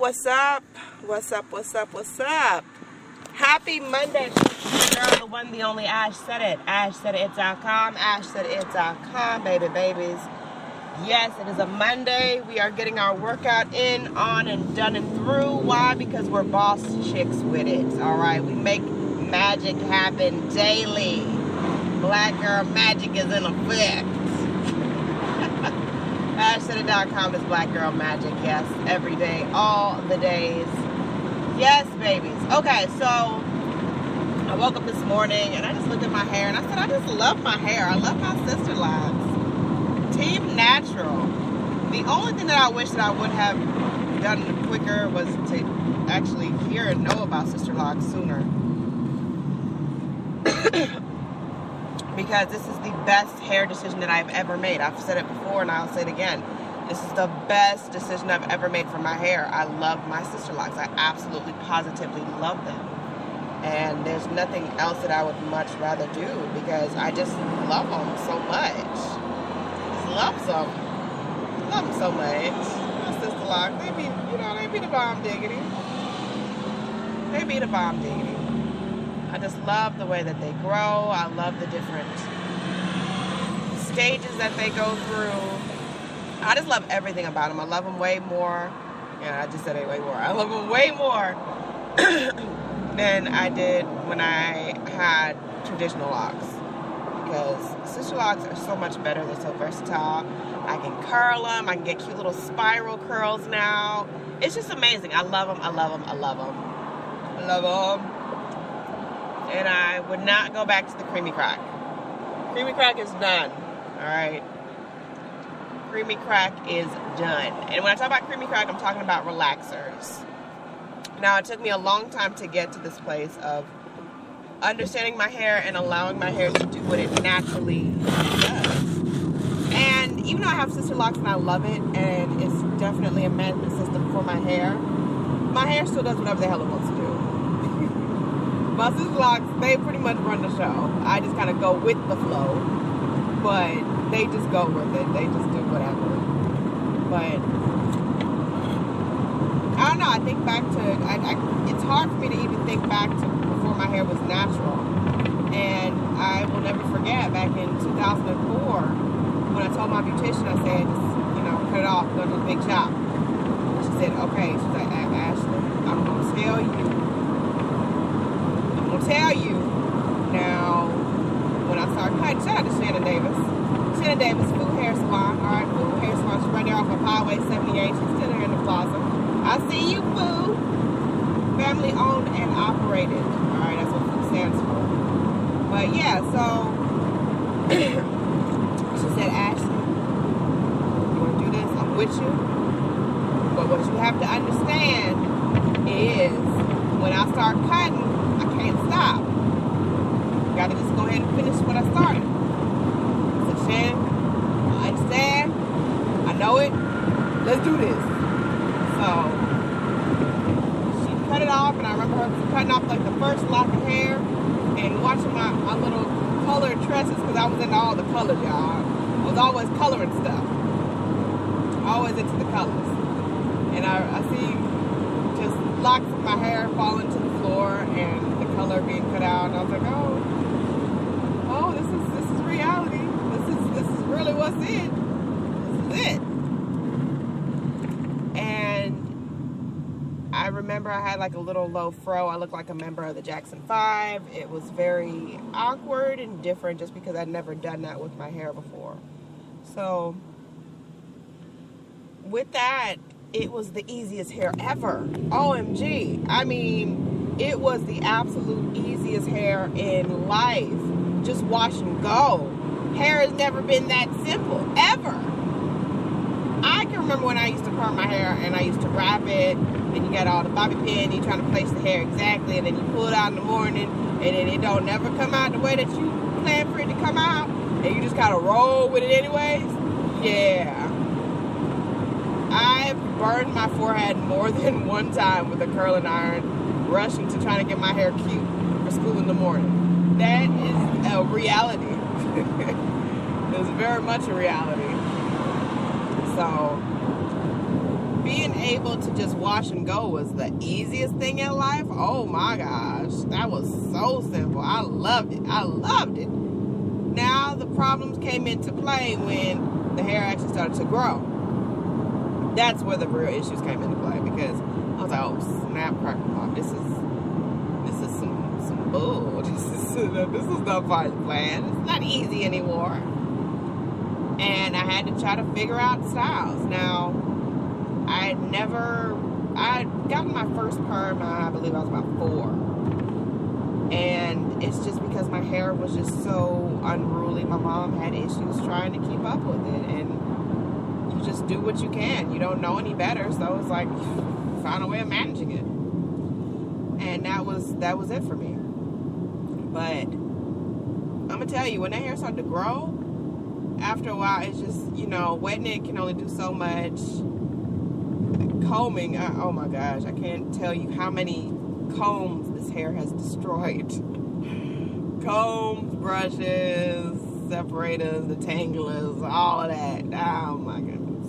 What's up? What's up? What's up? What's up? Happy Monday. Girl, the one, the only Ash said it. AshSaidIt.com. AshSaidIt.com, babies. Yes, it is a Monday. We are getting our workout in, on, and done and through. Why? Because we're boss chicks with it. All right. We make magic happen daily. Black girl magic is in effect. AshSaidIt.com is black girl magic. Yes, every day, all the days. Yes, babies. Okay, so I woke up this morning and I just looked at my hair and I said, I just love my hair. I love my Sisterlocks. Team Natural. The only thing that I wish that I would have done quicker was to actually hear and know about Sisterlocks sooner. Because this is the best hair decision that I've ever made. I've said it before and I'll say it again. This is the best decision I've ever made for my hair. I love my Sisterlocks. I absolutely, positively love them. And there's nothing else that I would much rather do because I just love them so much. Just love them. Love them so much. My Sisterlocks, they be the bomb diggity. They be the bomb diggity. I just love the way that they grow. I love the different stages that they go through. I just love everything about them. I love them way more. Yeah, I just said it way more. I love them way more than I did when I had traditional locks. Because Sisterlocks are so much better. They're so versatile. I can curl them. I can get cute little spiral curls now. It's just amazing. I love them. I love them. I love them. I love them. And I would not go back to the creamy crack. Creamy crack is done. Alright? Creamy crack is done. And when I talk about creamy crack, I'm talking about relaxers. Now, it took me a long time to get to this place of understanding my hair and allowing my hair to do what it naturally does. And even though I have Sisterlocks and I love it, and it's definitely a management system for my hair still does whatever the hell it wants to do. My Sisterlocks, they pretty much run the show. I just kind of go with the flow, but they just go with it. They just do whatever. But I don't know. I think back to, it's hard for me to even think back to before my hair was natural. And I will never forget back in 2004 when I told my beautician, I said, just, cut it off, go to the big shop. She said, okay. She's like, Ashley, I'm going to tell you now when I started cutting. Shout out to Shannon Davis, Food Hair Salon. All right, Food Hair Salon. She's right there off of Highway 78. She's still there in the plaza. I see you, Food. Family owned and operated. All right, that's what Food stands for. But yeah, so she said, Ashley, you want to do this? I'm with you. But what you have to understand is when I start cutting, I can't stop. Gotta just go ahead and finish what I started. I said, Shan, I understand. I know it. Let's do this. So she cut it off, and I remember her cutting off like the first lock of hair and watching my little colored tresses because I was into all the colors, y'all. I was always coloring stuff. Always into the colors. And I see just locks of my hair falling to the floor and the color being cut out, and I was like, oh, this is reality. This is really what's it. This is it. And I remember I had like a little low fro. I looked like a member of the Jackson 5. It was very awkward and different just because I'd never done that with my hair before. So with that, it was the easiest hair ever. OMG. I mean, it was the absolute easiest hair in life. Just wash and go. Hair has never been that simple, ever. I can remember when I used to perm my hair and I used to wrap it, and you got all the bobby pin, you trying to place the hair exactly, and then you pull it out in the morning, and then it don't never come out the way that you plan for it to come out, and you just kind of roll with it anyways. Yeah. I've burned my forehead more than one time with a curling iron, rushing to trying to get my hair cute for school in the morning. That is a reality. It's very much a reality. So, being able to just wash and go was the easiest thing in life. Oh my gosh, that was so simple. I loved it. I loved it. Now the problems came into play when the hair actually started to grow. That's where the real issues came into play, because I was like, oh snap, crackle pop, this is some bull. This is not part of the plan. It's not easy anymore. And I had to try to figure out styles. Now, I had gotten my first perm, I believe I was about 4. And it's just because my hair was just so unruly. My mom had issues trying to keep up with it. And you just do what you can. You don't know any better. So it's like, find a way of managing it. And that was it for me. But I'm going to tell you, when that hair started to grow, after a while, it's just, wetting it can only do so much. Combing, oh my gosh, I can't tell you how many combs this hair has destroyed. Combs, brushes, separators, detanglers, all of that. Oh my goodness.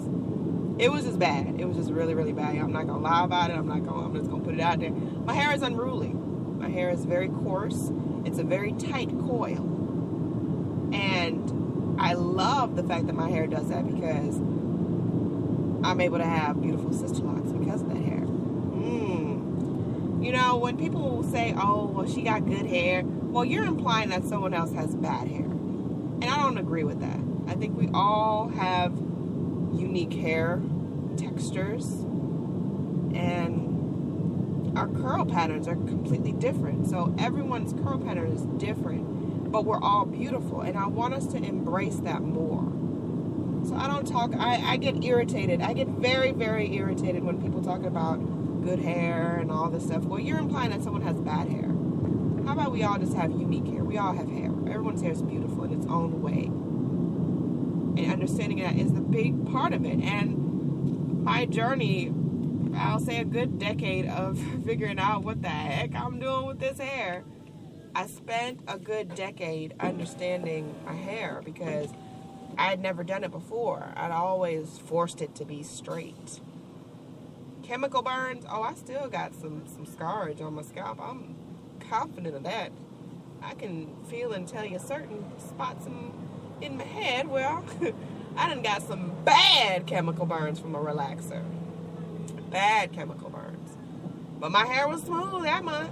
It was just bad. It was just really, really bad. I'm not going to lie about it. I'm just going to put it out there. My hair is unruly. My hair is very coarse. It's a very tight coil. And I love the fact that my hair does that, because I'm able to have beautiful Sisterlocks because of that hair. When people say, oh, well, she got good hair, well, you're implying that someone else has bad hair. And I don't agree with that. I think we all have unique hair textures, and our curl patterns are completely different. So everyone's curl pattern is different, but we're all beautiful, and I want us to embrace that more. So I get irritated. I get very, very irritated when people talk about good hair and all this stuff. Well, you're implying that someone has bad hair. How about we all just have unique hair? We all have hair. Everyone's hair is beautiful in its own way. And understanding that is the big part of it. And my journey, I'll say a good decade of figuring out what the heck I'm doing with this hair. I spent a good decade understanding my hair, because I had never done it before. I'd always forced it to be straight. Chemical burns, I still got some scarage on my scalp. I'm confident of that. I can feel and tell you certain spots in my head where I done got some bad chemical burns from a relaxer. Bad chemical burns. But my hair was smooth that month.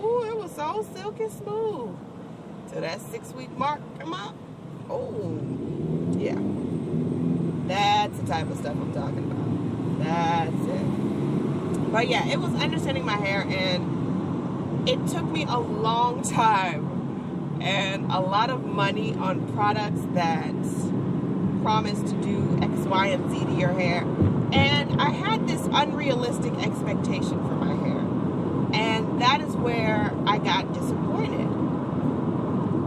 Ooh, it was so silky smooth. Till that 6-week mark come up. Oh, yeah. That's the type of stuff I'm talking about. That's it. But yeah, it was understanding my hair, and it took me a long time and a lot of money on products that promised to do X, Y, and Z to your hair. And I had this unrealistic expectation for my hair. And that is where I got disappointed.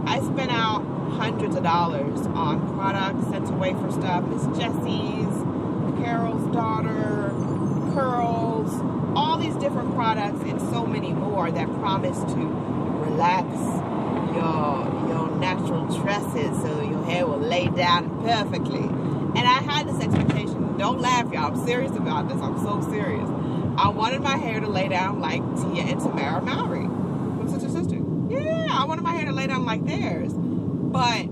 I spent out hundreds of dollars on products, sent away for stuff, Miss Jessie's, Carol's Daughter, curls, all these different products, and so many more that promise to relax your natural tresses so your hair will lay down perfectly. And I had this expectation. Don't laugh, y'all. I'm serious about this. I'm so serious. I wanted my hair to lay down like Tia and Tamara Mowry from Sister Sister. Yeah, I wanted my hair to lay down like theirs. But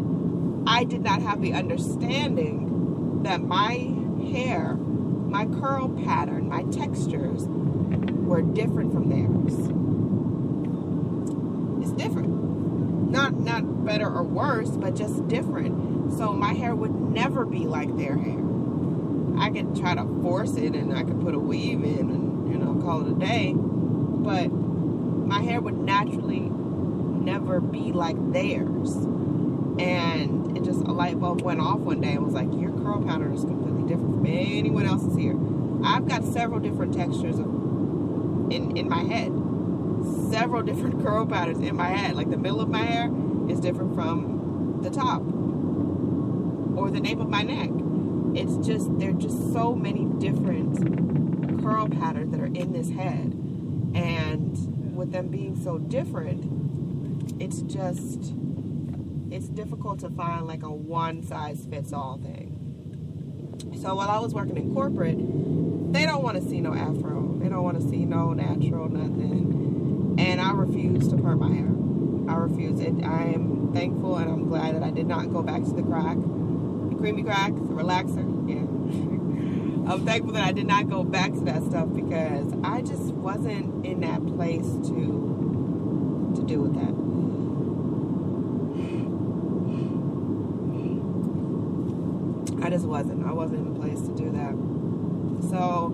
I did not have the understanding that my hair, my curl pattern, my textures were different from theirs. It's different. Not better or worse, but just different. So my hair would never be like their hair. I could try to force it, and I could put a weave in and, call it a day. But my hair would naturally never be like theirs. And it just, a light bulb went off one day and was like, your curl pattern is completely different from anyone else's here. I've got several different textures in my head. Several different curl patterns in my head. Like the middle of my hair is different from the top or the nape of my neck. It's just, there are just so many different curl patterns that are in this head. And with them being so different, it's difficult to find like a one-size-fits-all thing. So while I was working in corporate, they don't want to see no afro. They don't want to see no natural nothing. And I refuse to perm my hair. I refuse it. I am thankful and I'm glad that I did not go back to the crack. The creamy crack, the relaxer. Yeah. I'm thankful that I did not go back to that stuff because I just wasn't in that place to deal with that. I just wasn't. I wasn't in a place to do that. So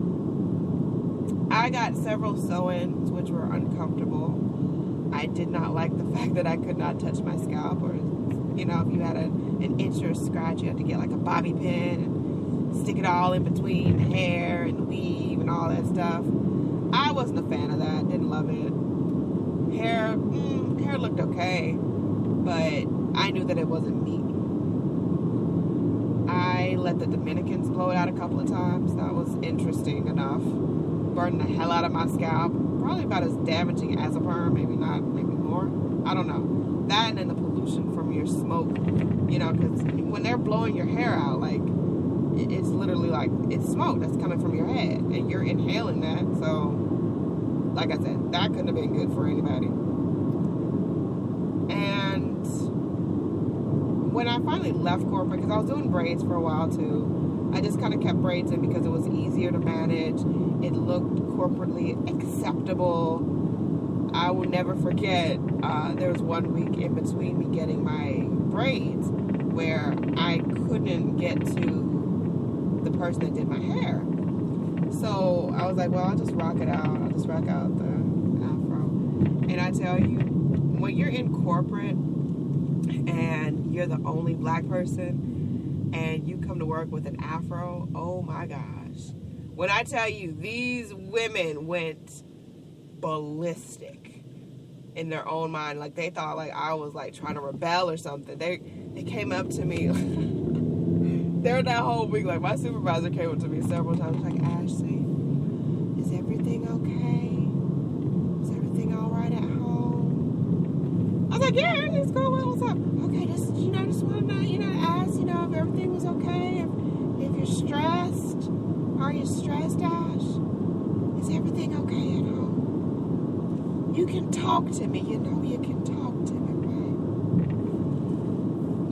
I got several sew-ins which were uncomfortable. I did not like the fact that I could not touch my scalp, or if you had an itch or a scratch, you had to get like a bobby pin and stick it all in between the hair and the weave and all that stuff. I wasn't a fan of that. Didn't love it. Hair looked okay, but I knew that it wasn't me. I let the Dominicans blow it out a couple of times. That was interesting enough. Burned the hell out of my scalp. Probably about as damaging as a perm, maybe not, maybe more. I don't know. That and then the pollution from your smoke, because when they're blowing your hair out, like, it's literally like, it's smoke that's coming from your head, and you're inhaling that. So, like I said, that couldn't have been good for anybody. And when I finally left corporate, because I was doing braids for a while too, I just kind of kept braids in because it was easier to manage. It looked corporately acceptable. I will never forget, there was 1 week in between me getting my braids where I couldn't get to the person that did my hair. So I was like, well, I'll just rock it out. I'll just rock out the afro. And I tell you, when you're in corporate and you're the only black person and you come to work with an afro, oh my gosh. When I tell you, these women went ballistic in their own mind. Like, they thought like I was like trying to rebel or something. They came up to me. There that whole week, like, my supervisor came up to me several times, like, Ashley, is everything okay? Is everything all right at home? I was like, yeah, everything's going well. What's up? Okay, just want to ask, if everything was okay. If you're stressed, are you stressed, Ash? Is everything okay at home? You can talk to me. You can talk to me,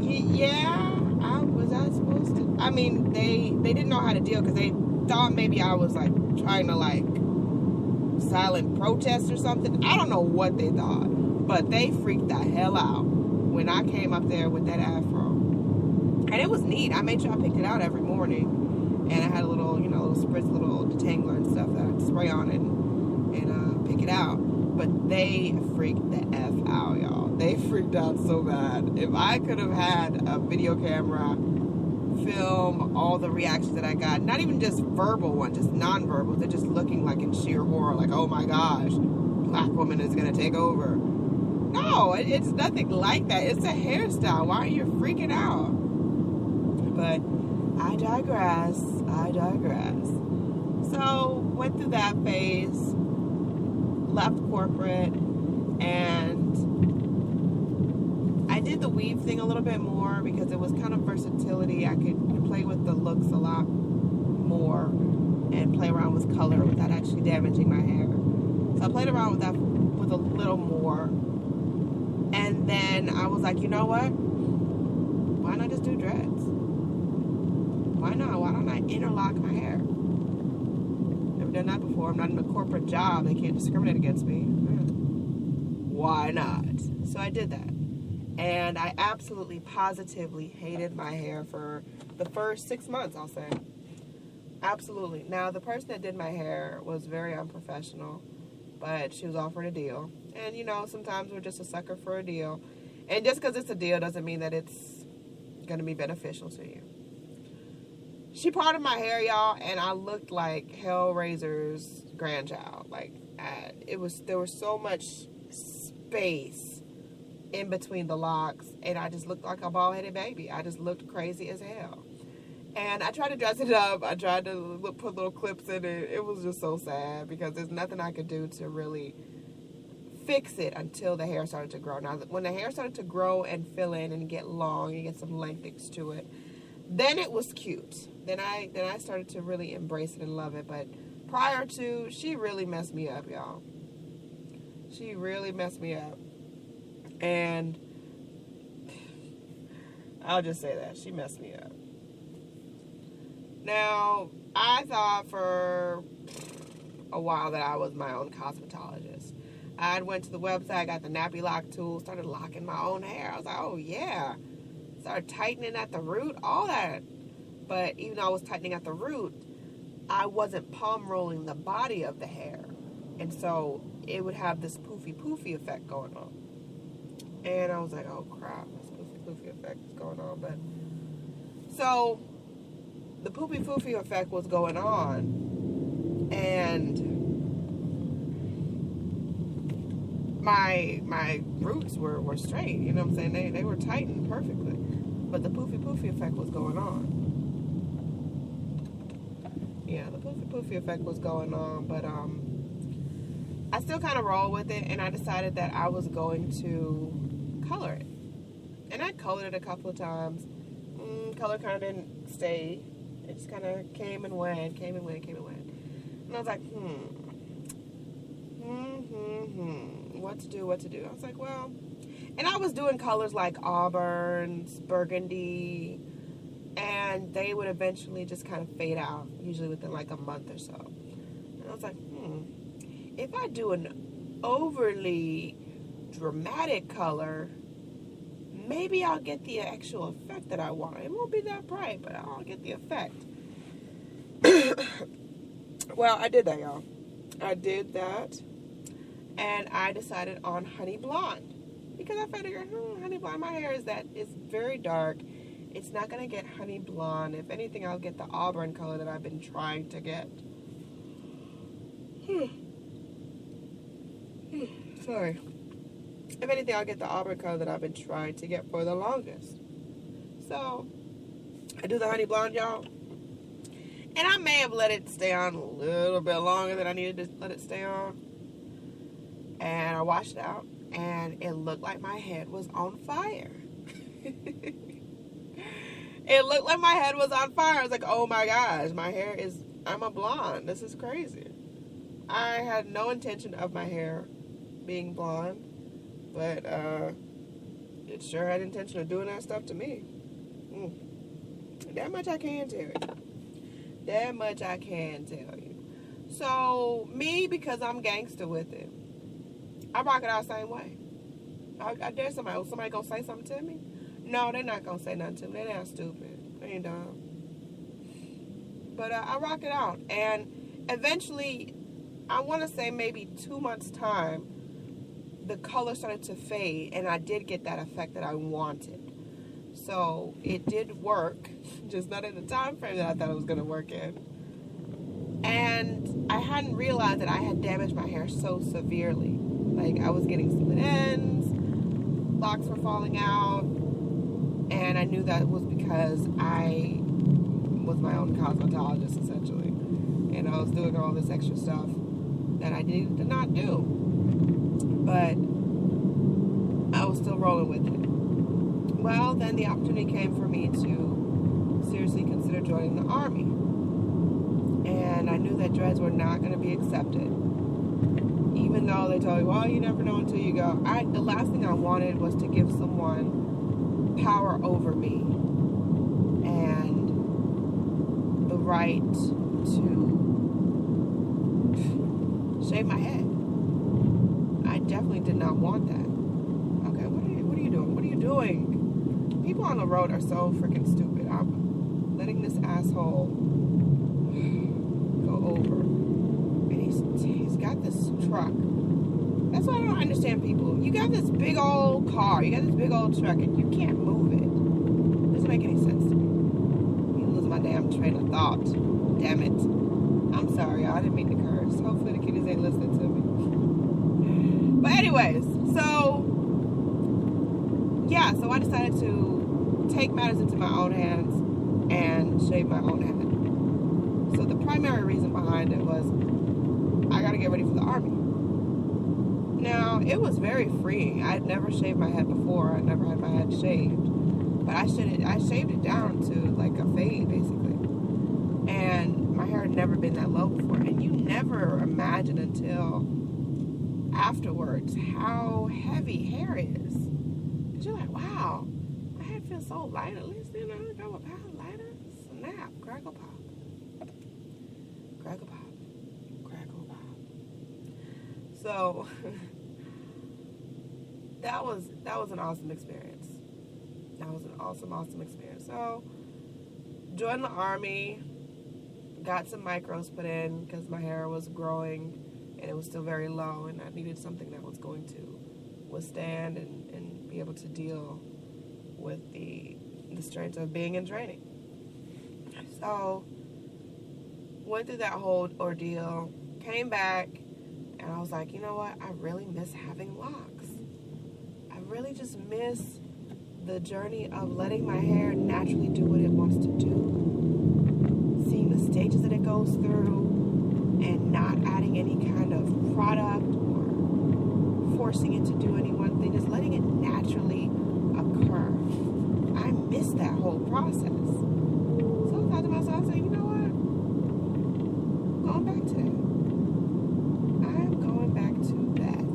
right? Yeah. Was I supposed to? I mean, they didn't know how to deal because they thought maybe I was like trying to like silent protest or something. I don't know what they thought, but they freaked the hell out when I came up there with that afro. And it was neat. I made sure I picked it out every morning, and I had a little, little spritz, little detangler and stuff that I'd spray on it and pick it out. But they freaked the F out, y'all. They freaked out so bad. If I could have had a video camera film all the reactions that I got, not even just verbal ones, just non-verbal, they're just looking like in sheer horror, like, oh my gosh, black woman is going to take over. No, it's nothing like that. It's a hairstyle. Why are you freaking out? But I digress. So, went through that phase, left corporate, and I did the weave thing a little bit more because it was kind of versatility. I could play with the looks a lot more and play around with color without actually damaging my hair. So I played around with that with a little more. And then I was like, you know what? Why not just do dreads? Why not? Why don't I interlock my hair? Never done that before. I'm not in a corporate job. They can't discriminate against me. Why not? So I did that. And I absolutely, positively hated my hair for the first 6 months, I'll say. Absolutely. Now, the person that did my hair was very unprofessional, but she was offering a deal. And, sometimes we're just a sucker for a deal. And just because it's a deal doesn't mean that it's going to be beneficial to you. She parted my hair, y'all, and I looked like Hellraiser's grandchild. Like, there was so much space in between the locks, and I just looked like a bald-headed baby. I just looked crazy as hell. And I tried to dress it up. I tried to put little clips in it. It was just so sad because there's nothing I could do to really fix it until the hair started to grow. Now, when the hair started to grow and fill in and get long and get some length to it, then it was cute. Then I started to really embrace it and love it. But prior to, she really messed me up, y'all. She really messed me up. And I'll just say that. She messed me up. Now, I thought for a while that I was my own cosmetologist. I went to the website, got the nappy lock tool, started locking my own hair. I was like, oh yeah. Started tightening at the root, all that. But even though I was tightening at the root, I wasn't palm rolling the body of the hair. And so it would have this poofy effect going on. And I was like, oh crap, this poofy effect is going on. But so the poofy effect was going on, and my roots were straight, you know what I'm saying? They were tightened perfectly. But the poofy effect was going on. Yeah, the poofy effect was going on, but I still kind of roll with it, and I decided that I was going to color it. And I colored it a couple of times. Color kind of didn't stay. It just kind of came and went. And I was like, what to do. I was like, well, and I was doing colors like auburns, burgundy, and they would eventually just kind of fade out, usually within like a month or so. And I was like, if I do an overly dramatic color, maybe I'll get the actual effect that I want. It won't be that bright, but I'll get the effect. Well, I did that, y'all. I did that. And I decided on honey blonde. Because I figured, honey blonde, my hair is very dark. It's not going to get honey blonde. If anything, I'll get the auburn color that I've been trying to get. Sorry. If anything, I'll get the auburn color that I've been trying to get for the longest. So, I do the honey blonde, y'all. And I may have let it stay on a little bit longer than I needed to let it stay on. And I washed it out, and it looked like my head was on fire. It looked like my head was on fire. I was like, oh my gosh, I'm a blonde. This is crazy. I had no intention of my hair being blonde, but it sure had intention of doing that stuff to me. That much I can tell you. So, me, because I'm gangster with it, I rock it out the same way. I dare somebody gonna say something to me? No, they're not gonna say nothing to me. They're not stupid. They ain't dumb. But I rock it out. And eventually, I want to say maybe 2 months' time, the color started to fade, and I did get that effect that I wanted. So it did work, just not in the time frame that I thought it was going to work in. And I hadn't realized that I had damaged my hair so severely. Like, I was getting split ends, locks were falling out, and I knew that was because I was my own cosmetologist, essentially. And I was doing all this extra stuff that I needed to not do. But I was still rolling with it. Well, then the opportunity came for me to seriously consider joining the Army. And I knew that dreads were not going to be accepted. Even though they told me, well, you never know until you go. The last thing I wanted was to give someone power over me and the right to shave my head. I definitely did not want that. Okay, what are you doing? What are you doing? People on the road are so freaking stupid. I'm letting this asshole go over. And he's got this truck. That's why I don't understand people. You got this big old car. You got this big old truck, and you can't move it. It doesn't make any sense to me. I'm losing my damn train of thought. Damn it. I'm sorry. I didn't mean to curse. Hopefully the kiddies ain't listening to me. But anyways, so I decided to take matters into my own hands and shave my own head. So the primary reason behind it was I got to get ready for the Army. Now, it was very freeing. I had never shaved my head before. I never had my head shaved. But I shaved it down to like a fade, basically. And my hair had never been that low before. And you never imagine until afterwards how heavy hair is. Because you're like, wow, my head feels so light. At least, you know, I go a pound lighter. Snap, crackle pop. Crackle pop. Crackle pop. So that was an awesome experience. That was an awesome experience. So joined the Army, got some micros put in because my hair was growing and it was still very low, and I needed something that was going to withstand and be able to deal with the strains of being in training. So went through that whole ordeal, came back, and I was like, you know what? I really miss having locks. I really just miss the journey of letting my hair naturally do what it wants to do, seeing the stages that it goes through, and not adding any kind of product or forcing it to do any one thing, just letting it naturally occur. I miss that whole process. So I thought to myself, I said, you know what? I'm going back to that. I'm going back to that.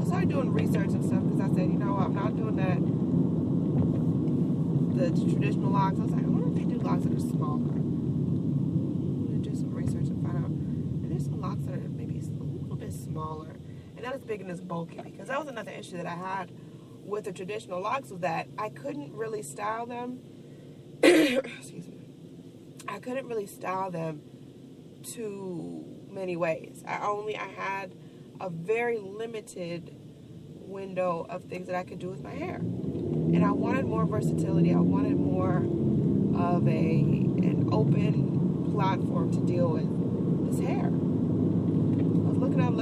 I started doing research and stuff because I said, you know what, I'm not doing that. The traditional locks. I was like, I wonder if they do locks that are smaller. I'm going to do some research and find out. And there's some locks that are maybe a little bit smaller. And not as big and as bulky, because that was another issue that I had with the traditional locks, was that I couldn't really style them. Excuse me. I couldn't really style them too many ways. I had a very limited window of things that I could do with my hair. And I wanted more versatility. I wanted more of an open platform to deal with this hair. I was looking up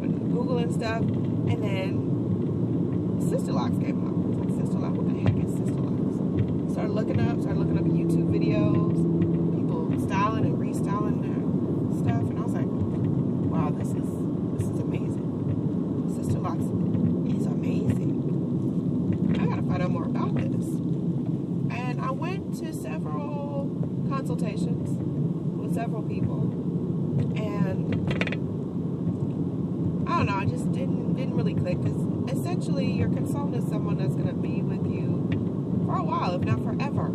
and Googling stuff, and then Sisterlocks came up. I was like, Sisterlocks? What the heck is Sisterlocks? Started looking up YouTube videos, people styling and restyling their stuff, and I was like, wow, this is amazing. Sisterlocks is amazing. I gotta find out more about this. And I went to several consultations with several people, and I don't know, it just didn't really click, because essentially your consultant is someone that's gonna be with you for a while, if not forever,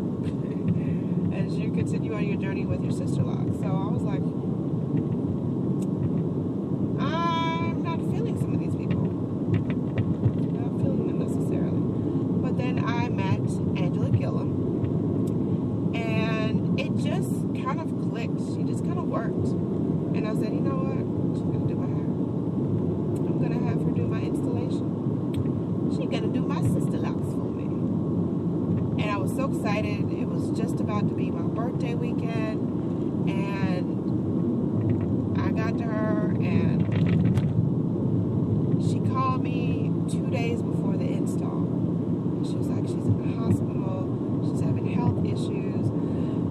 as you continue on your journey with your Sisterlocks. So I was like, I'm not feeling some of these people. I'm not feeling them necessarily. But then I met Angela Gillum, and it just kind of clicked. She just kind of worked. And I said, you know what? She's going to do my hair. I'm going to have her do my installation. She's going to do my Sisterlocks for me. And I was so excited. It was just about to be my birthday weekend, and I got to her, and she called me 2 days before the install. And she was like, she's in the hospital, she's having health issues.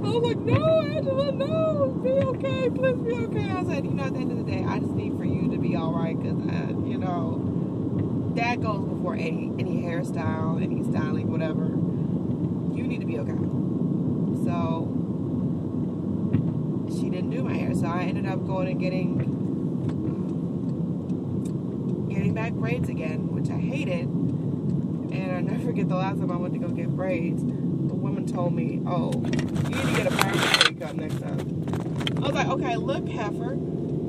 I was like, no, Angela, no, be okay, please be okay. I said, you know, at the end of the day, I just need for you to be all right, because, you know, that goes before any hairstyle, any styling, whatever. You need to be okay. So she didn't do my hair, so I ended up going and getting back braids again, which I hated. And I never forget the last time I went to go get braids, the woman told me, oh, you need to get a perm before you come next time. I was like, okay, look, heifer,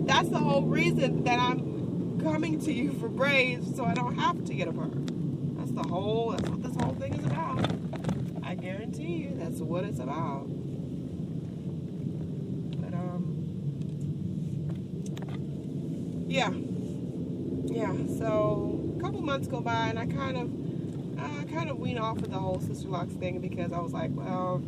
that's the whole reason that I'm coming to you for braids, so I don't have to get a perm. That's what this whole thing is about. I guarantee you that's what it's about. But yeah, so a couple months go by, and I kind of wean off of the whole Sisterlocks thing, because I was like, well,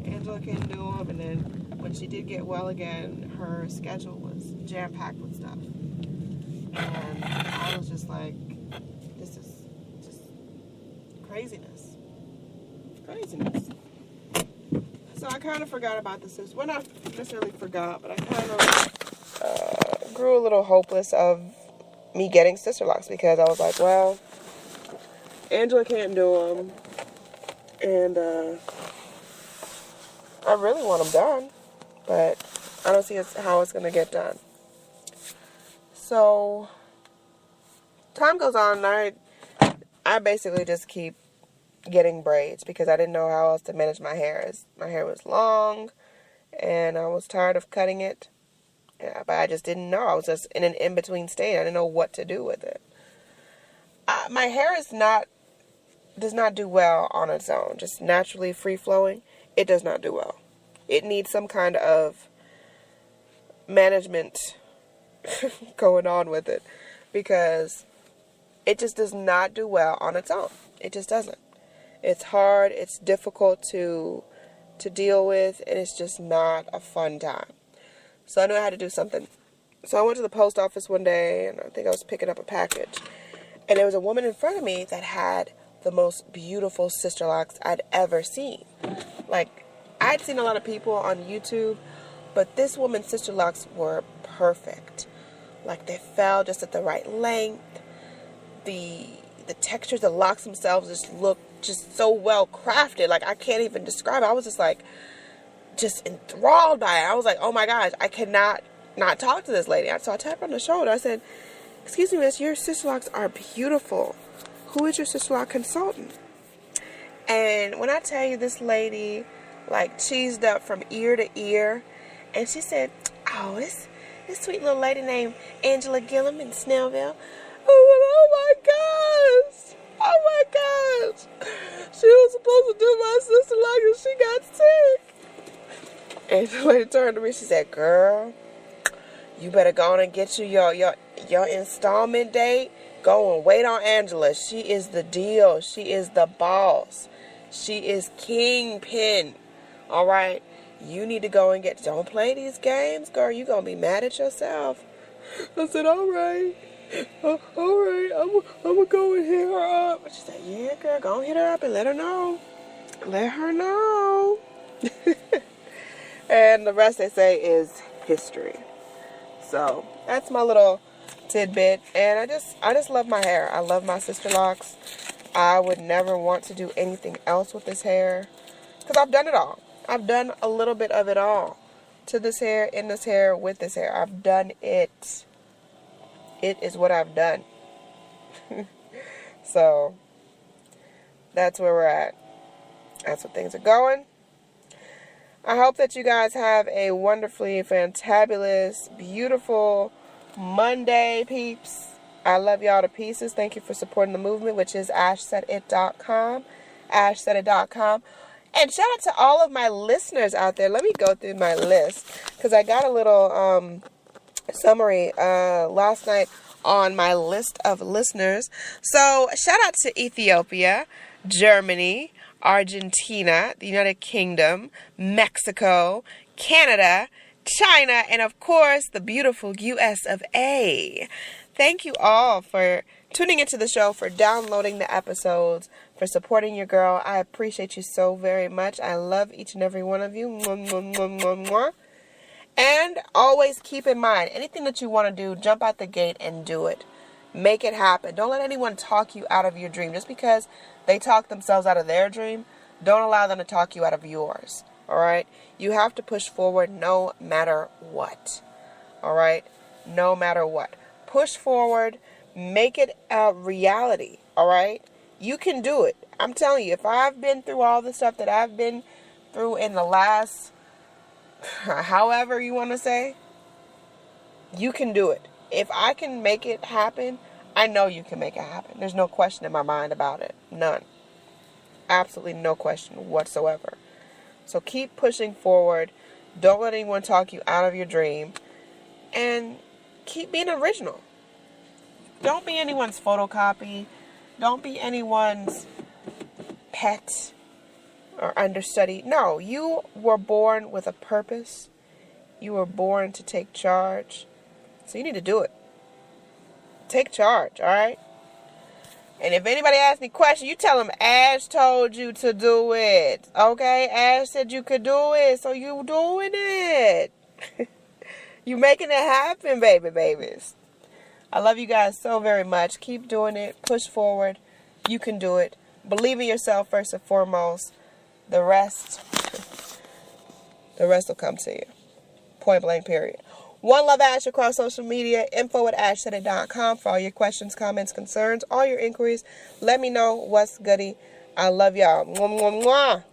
Angela can't do them. And then when she did get well again, her schedule was jam-packed with stuff, and I was just like, this is just craziness. So I kind of forgot about the Sister. Well, not necessarily forgot, but I kind of grew a little hopeless of me getting Sisterlocks, because I was like, well, Angela can't do them. And I really want them done, but I don't see how it's going to get done. So time goes on, and I basically just keep getting braids because I didn't know how else to manage my hair. My hair was long, and I was tired of cutting it. Yeah, but I just didn't know. I was just in an in-between state. I didn't know what to do with it. My hair does not do well on its own. Just naturally free-flowing, it does not do well. It needs some kind of management going on with it because it just does not do well on its own. It just doesn't. It's hard. It's difficult to deal with, and it's just not a fun time. So I knew I had to do something. So I went to the post office one day, and I think I was picking up a package. And there was a woman in front of me that had the most beautiful Sisterlocks I'd ever seen. Like, I'd seen a lot of people on YouTube, but this woman's Sisterlocks were perfect. Like, they fell just at the right length. The textures, the locks themselves just looked just so well crafted. Like, I can't even describe it. I was just like, just enthralled by it. I was like, oh my gosh, I cannot not talk to this lady. So I tapped her on the shoulder. I said, excuse me, miss, your Sisterlocks are beautiful. Who is your Sisterlock consultant? And when I tell you, this lady, like, cheesed up from ear to ear. And she said, oh, this sweet little lady named Angela Gillum in Snellville. Oh my gosh. Oh my gosh. She was supposed to do my Sisterlock and she got sick. And the lady turned to me, she said, girl, you better go on and get you your installment date. Go and wait on Angela. She is the deal. She is the boss. She is kingpin. All right? You need to go and don't play these games, girl. You're going to be mad at yourself. I said, all right. All right. I'm going to go and hit her up. She said, yeah, girl, go and hit her up and let her know. Let her know. And the rest, they say, is history. So that's my little tidbit. And I just love my hair. I love my Sisterlocks. I would never want to do anything else with this hair because I've done it all. I've done a little bit of it all. To this hair, in this hair, with this hair. I've done it. It is what I've done. So that's where we're at. That's what things are going. I hope that you guys have a wonderfully fantabulous, beautiful Monday, peeps. I love y'all to pieces. Thank you for supporting the movement, which is ashsaidit.com. ashsaidit.com. And shout out to all of my listeners out there. Let me go through my list because I got a little summary last night on my list of listeners. So shout out to Ethiopia, Germany, Argentina, the United Kingdom, Mexico, Canada, China, and of course, the beautiful US of A. Thank you all for tuning into the show, for downloading the episodes, for supporting your girl. I appreciate you so very much. I love each and every one of you. Mwah, mwah, mwah, mwah, mwah. And always keep in mind, anything that you want to do, jump out the gate and do it. Make it happen. Don't let anyone talk you out of your dream. Just because they talk themselves out of their dream, don't allow them to talk you out of yours. All right? You have to push forward no matter what. All right? No matter what. Push forward. Make it a reality. All right? You can do it. I'm telling you, if I've been through all the stuff that I've been through in the last, however you want to say, you can do it. If I can make it happen, I know you can make it happen. There's no question in my mind about it. None. Absolutely no question whatsoever. So keep pushing forward. Don't let anyone talk you out of your dream. And keep being original. Don't be anyone's photocopy. Don't be anyone's pet or understudy. No, you were born with a purpose. You were born to take charge. So you need to do it. Take charge, all right? And if anybody asks me questions, you tell them Ash told you to do it. Okay? Ash said you could do it, so you doing it. You making it happen, babies. I love you guys so very much. Keep doing it. Push forward. You can do it. Believe in yourself first and foremost. The rest will come to you. Point blank, period. One Love Ash across social media. info@ashtoday.com for all your questions, comments, concerns, all your inquiries. Let me know what's goody. I love y'all. Mwah, mwah, mwah.